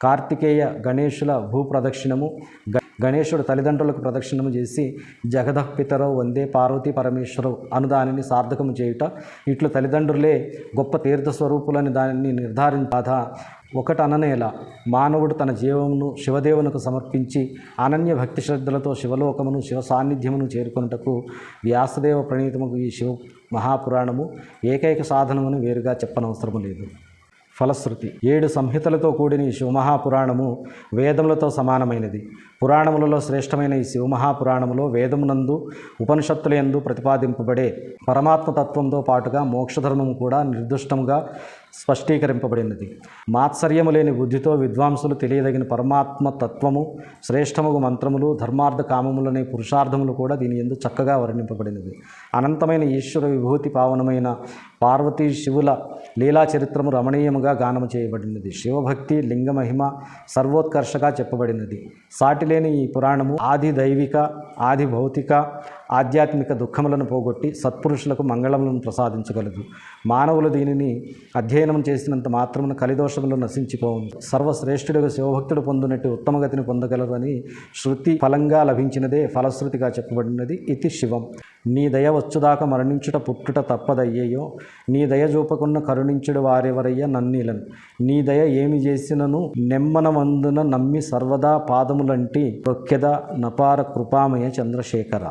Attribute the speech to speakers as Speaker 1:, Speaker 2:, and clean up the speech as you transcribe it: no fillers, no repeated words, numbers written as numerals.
Speaker 1: కార్తికేయ గణేశుల భూప్రదక్షిణము, గణేశుడు తల్లిదండ్రులకు ప్రదక్షిణము చేసి జగదః పితరౌ వందే పార్వతీ పరమేశ్వరౌ అను దానిని సార్థకము చేయుట, ఇట్లు తల్లిదండ్రులే గొప్ప తీర్థస్వరూపులని దానిని నిర్ధారించాద ఒకటి అననేలా మానవుడు తన జీవమును శివదేవునకు సమర్పించి అనన్య భక్తి శ్రద్ధలతో శివలోకమును శివ సాన్నిధ్యమును చేరుకొనుటకు వ్యాసదేవ ప్రణీతముకు ఈ శివ మహాపురాణము ఏకైక సాధనమును వేరుగా చెప్పనవసరము లేదు. ఫలశ్రుతి 7 సంహితలతో కూడిన ఈ శివమహాపురాణము వేదములతో సమానమైనది. పురాణములలో శ్రేష్టమైన ఈ శివమహాపురాణములో వేదమునందు ఉపనిషత్తులందు ప్రతిపాదింపబడే పరమాత్మతత్వంతో పాటుగా మోక్షధర్మము కూడా నిర్దిష్టముగా స్పష్టీకరింపబడినది. మాత్సర్యము లేని బుద్ధితో విద్వాంసులు తెలియదగిన పరమాత్మ తత్వము, శ్రేష్టముగు మంత్రములు, ధర్మార్థ కామములనే పురుషార్థములు కూడా దీని యందు చక్కగా వర్ణింపబడినది. అనంతమైన ఈశ్వర విభూతి పావనమైన పార్వతీ శివుల లీలా చరిత్రము రమణీయముగా గానము చేయబడినది. శివభక్తి లింగమహిమ సర్వోత్కర్షగా చెప్పబడినది. సాటిలేని ఈ పురాణము ఆది దైవిక, ఆది భౌతిక, ఆధ్యాత్మిక దుఃఖములను పోగొట్టి సత్పురుషులకు మంగళములను ప్రసాదించగలదు. మానవులు దీనిని అధ్యయనం చేసినంత మాత్రమున కలిదోషములు నశించిపోవును. సర్వశ్రేష్ఠుడిగా శివభక్తుడు పొందినట్టు ఉత్తమగతిని పొందగలరని శృతి ఫలంగా లభించినదే ఫలశ్రుతిగా చెప్పబడినది. ఇది శివం. నీ దయ వచ్చుదాకా మరణించుట పుట్టుట తప్పదయ్యేయో, నీ దయ చూపకున్న కరుణించుడు వారెవరయ్య నన్నీలను, నీ దయ ఏమి చేసినను నెమ్మనమందున నమ్మి సర్వదా పాదములంటి రొక్కెద నపార కృపామయ చంద్రశేఖర.